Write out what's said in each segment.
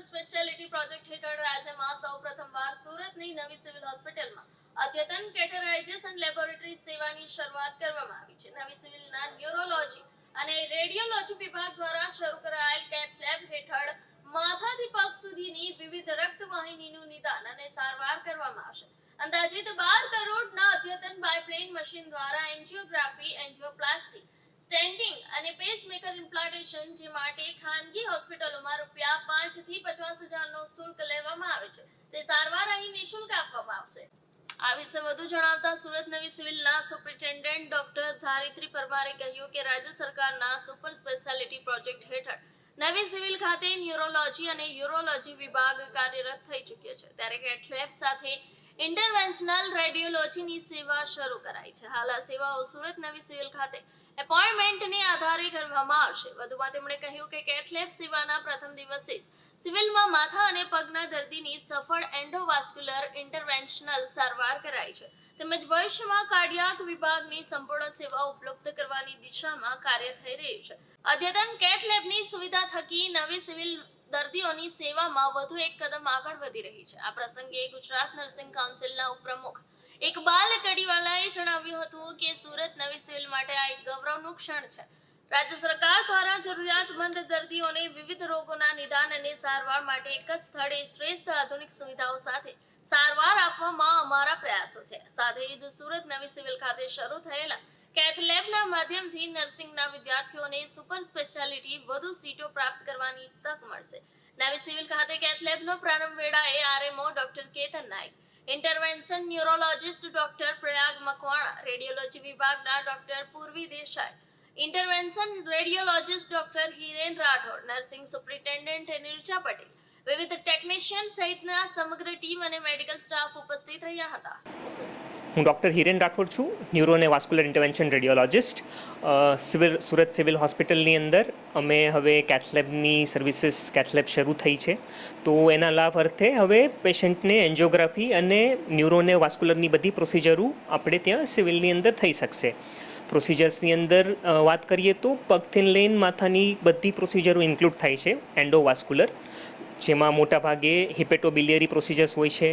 Speciality project હેઠળ રાજ્યમાં સૌપ્રથમવાર સુરતની નવી સિવિલ હોસ્પિટલમાં અદ્યતન કેટેગરાઇઝેશન લેબોરેટરી સેવાની શરૂઆત કરવામાં આવી છે. નવી સિવિલના ન્યુરોલોજી અને રેડિયોલોજી વિભાગ દ્વારા શરૂ કરાયેલ કેથ લેબ હેઠળ માથાથી પગ સુધીની વિવિધ રક્તવાહિનીનું નિદાન અને સારવાર કરવામાં આવશે. અંદાજિત 12 કરોડના અદ્યતન બાયપ્લેન મશીન દ્વારા એન્જિયોગ્રાફી, એન્જિયોપ્લાસ્ટી, સ્ટેન્ડિંગ અને પેસમેકર ઇમ્પ્લાન્ટેશન જે માટે ખાનગી હોસ્પિટલોમાં ₹5 થી 50,000નો શુલ્ક લેવામાં આવે છે તે સારવાર અહીં નિઃશુલ્ક આપવામાં આવશે. આ વિશે વધુ જણાવતા સુરત નવી સિવિલના સુપ્રિન્ટેન્ડન્ટ ડોક્ટર ધારિત્રી પરમારે કહ્યું કે રાજ્ય સરકારના સુપર સ્પેશિયાલિટી પ્રોજેક્ટ હેઠળ નવી સિવિલ ખાતે ન્યુરોલોજી અને યુરોલોજી વિભાગ કાર્યરત થઈ ચૂક્યો છે, ત્યારે કેથ લેબ સાથે ઇન્ટરવેન્શનલ રેડિયોલોજીની સેવા શરૂ કરાઈ છે. હાલ આ સેવાઓ સુરત નવી સિવિલ ખાતે એપોઇન્ટમેન્ટને આધારે કરવામાં આવશે. વધુમાં તેમણે કહ્યું કે કેથ લેબ સેવાના પ્રથમ દિવસે જ સિવિલમાં માથા અને પગના દર્દીની સફળ એન્ડોવાસ્ક્યુલર ઇન્ટરવેન્શનલ સારવાર કરાઈ છે, તેમજ ભવિષ્યમાં કાર્ડિયાક વિભાગની સંપૂર્ણ સેવા ઉપલબ્ધ કરવાની દિશામાં કાર્ય થઈ રહ્યું છે. અદ્યતન કેથ લેબની સુવિધા થકી નવી સિવિલ દર્દીઓની સેવામાં વધુ એક કદમ આગળ વધી રહી છે. આ પ્રસંગે ગુજરાત નર્સિંગ કાઉન્સિલના ઉપપ્રમુખ ઇકબાલ કડીવાલાએ જણાવ્યું હતું કે સુરત નવી સિવિલ માટે આ એક ગૌરવનું ક્ષણ છે. રાજ્ય સરકાર દ્વારા જરૂરિયાતમંદ દર્દીઓને વિવિધ રોગોના નિદાન અને સારવાર માટે એક જ સ્થળે શ્રેષ્ઠ આધુનિક સુવિધાઓ સાથે સારવાર આપવામાં અમારા પ્રયાસો છે. સાથે જ સુરત નવી સિવિલ ખાતે શરૂ થયેલા કેથ લેબના માધ્યમથી નર્સિંગના વિદ્યાર્થીઓને સુપર સ્પેશિયાલિટી વધુ સીટો પ્રાપ્ત કરવાની તક મળશે. નવી સિવિલ ખાતે કેથ લેબનો પ્રારંભ વેળાએ RMO doctor Ketan Nayak, intervention neurologist doctor Prayag Makwana, radiology વિભાગના doctor Purvi Desai, intervention radiologist doctor Hiren Rathod, nursing superintendent Nirja Patel, વિવિધ ટેકનિશિયન સહિતના સમગ્ર ટીમ અને મેડિકલ સ્ટાફ ઉપસ્થિત રહ્યા હતા. હું ડૉક્ટર હિરેન રાઠોડ છું, ન્યુરો અને vascular intervention radiologist. Surat civil હોસ્પિટલની અંદર અમે હવે કેથ લેબની સર્વિસીસ કેથ લેબ શરૂ થઈ છે, તો એના લાભ અર્થે હવે પેશન્ટને એન્જિયોગ્રાફી અને ન્યુરો અને વાસ્ક્યુલરની બધી પ્રોસિજરો આપણે ત્યાં સિવિલની અંદર થઈ શકશે. પ્રોસિજર્સની અંદર વાત કરીએ તો પગથી લઈને માથાની બધી પ્રોસિજરો ઇન્ક્લુડ થાય છે. એન્ડોવાસ્ક્યુલર, જેમાં મોટાભાગે હિપેટોબિલિયરી પ્રોસિજર્સ હોય છે,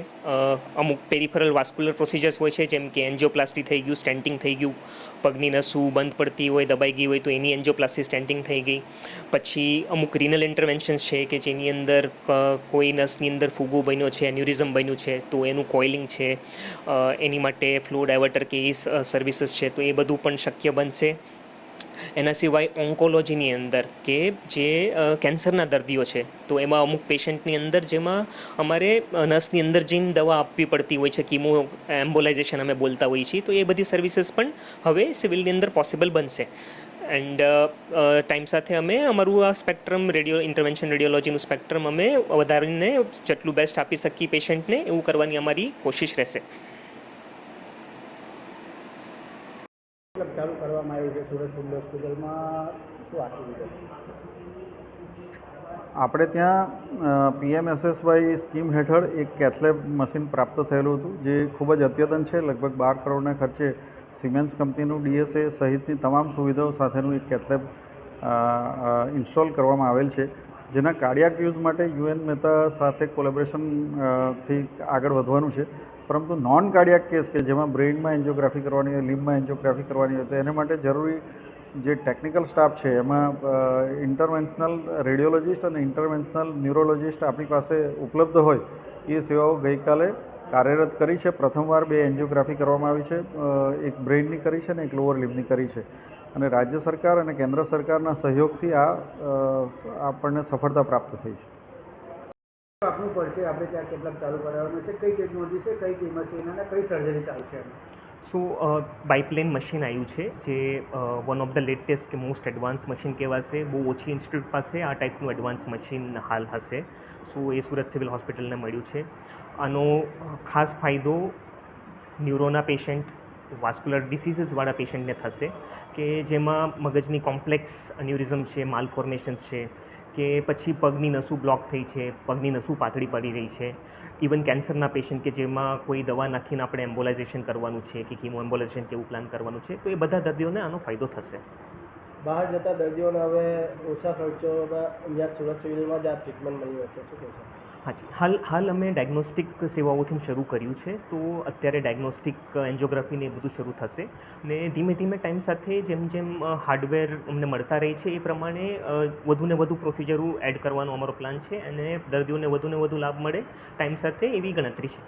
અમુક પેરિફરલ વાસ્ક્યુલર પ્રોસિજર્સ હોય છે, જેમ કે એન્જિયોપ્લાસ્ટી થઈ ગયું, સ્ટેન્ટિંગ થઈ ગયું, પગની નસું બંધ પડતી હોય, દબાઈ ગઈ હોય તો એની એન્જિયોપ્લાસ્ટી, સ્ટેન્ટિંગ થઈ ગઈ. પછી અમુક રિનલ ઇન્ટરવેન્શન્સ છે કે જેની અંદર કોઈ નસની અંદર ફૂગો બન્યો છે, એન્યુરિઝમ બન્યું છે તો એનું કોઇલિંગ છે, એની માટે ફ્લો ડાયવર્ટર કે એ સર્વિસીસ છે તો એ બધું પણ શક્ય બનશે. એના સિવાય ઓન્કોલોજીની અંદર કે જે કેન્સરના દર્દીઓ છે તો એમાં અમુક પેશન્ટની અંદર જેમાં અમારે નસની અંદર જઈને દવા આપવી પડતી હોય છે, કીમો એમ્બોલાઇઝેશન અમે બોલતા હોઈએ છીએ, તો એ બધી સર્વિસીસ પણ હવે સિવિલની અંદર પોસિબલ બનશે. એન્ડ ટાઈમ સાથે અમે અમારું આ સ્પેક્ટ્રમ ઇન્ટરવેન્શન રેડિયોલોજીનું સ્પેક્ટ્રમ અમે વધારીને જેટલું બેસ્ટ આપી શકીએ પેશન્ટને એવું કરવાની અમારી કોશિશ રહેશે. ચાલુ કરવામાં આવ્યું છે સુરત સિવિલ હોસ્પિટલમાં, શું આખી વિગત? આપણે ત્યાં PMSSY સ્કીમ હેઠળ એક કેથ લેબ મશીન પ્રાપ્ત થયેલું હતું, જે ખૂબ જ અદ્યતન છે. લગભગ 12 કરોડના ખર્ચે સિમેન્સ કંપનીનું DSA સહિતની તમામ સુવિધાઓ સાથેનું એક કેથ લેબ ઇન્સ્ટોલ કરવામાં આવેલ છે, જેના કાર્ડિયાક યુઝ માટે UN મહેતા સાથે કોલેબોરેશનથી આગળ વધવાનું છે. પરંતુ નોન કાર્ડિયાક કેસ કે જેમાં બ્રેઇનમાં એન્જિયોગ્રાફી કરવાની હોય, લિમ્બમાં એન્જિયોગ્રાફી કરવાની હોય, તો એને માટે જરૂરી જે ટેકનિકલ સ્ટાફ છે એમાં ઇન્ટરવેન્શનલ રેડિયોલોજિસ્ટ અને ઇન્ટરવેન્શનલ ન્યુરોલોજિસ્ટ આપણી પાસે ઉપલબ્ધ હોય એ સેવાઓ ગઈકાલે કાર્યરત કરી છે. પ્રથમવાર 2 એન્જિયોગ્રાફી કરવામાં આવી છે, એક બ્રેઇનની કરી છે અને એક લોઅર લિમ્બની કરી છે, અને રાજ્ય સરકાર અને કેન્દ્ર સરકારના સહયોગથી આ આપણને સફળતા પ્રાપ્ત થઈ છે. આપનું પડશે, આપણે ત્યાં કેટલાક ચાલુ કરાવવાનું છે, કઈ ટેકનોલોજી છે, કઈ કિંમત છે અને કઈ સર્જરી ચાલશે? સો બાયપ્લેન મશીન આવ્યું છે, જે વન ઓફ ધ લેટેસ્ટ કે મોસ્ટ એડવાન્સ મશીન કહેવાશે. બહુ ઓછી ઇન્સ્ટિટ્યૂટ પાસે આ ટાઈપનું એડવાન્સ મશીન હાલ હશે. સો એ સુરત સિવિલ હોસ્પિટલને મળ્યું છે. આનો ખાસ ફાયદો ન્યુરોના પેશન્ટ, વાસ્ક્યુલર ડિસીઝીસવાળા પેશન્ટને થશે, કે જેમાં મગજની કોમ્પ્લેક્સ એન્યુરિઝમ છે, માલફોર્મેશન્સ છે, કે પછી પગની નસું બ્લોક થઈ છે, પગની નસું પાતળી પડી રહી છે, ઇવન કેન્સરના પેશન્ટ કે જેમાં કોઈ દવા નાખીને આપણે એમ્બોલાઇઝેશન કરવાનું છે કે કીમો એમ્બોલાઇઝેશન કેવું પ્લાન કરવાનું છે, તો એ બધા દર્દીઓને આનો ફાયદો થશે. બહાર જતા દર્દીઓને હવે ઓછા ખર્ચોમાં અહીંયા સુરત સિવિલમાં જ આ ટ્રીટમેન્ટ મળી રહેશે, શું કહેશો? હાજી, હાલ અમે ડાયગ્નોસ્ટિક સેવાઓથી શરૂ કર્યું છે. તો અત્યારે ડાયગ્નોસ્ટિક એન્જિયોગ્રાફી ને એ બધું શરૂ થશે ને ધીમે ધીમે ટાઈમ સાથે જેમ જેમ હાર્ડવેર અમને મળતા રહે છે એ પ્રમાણે વધુને વધુ પ્રોસિજરો એડ કરવાનો અમારો પ્લાન છે અને દર્દીઓને વધુને વધુ લાભ મળે ટાઈમ સાથે એવી ગણતરી છે.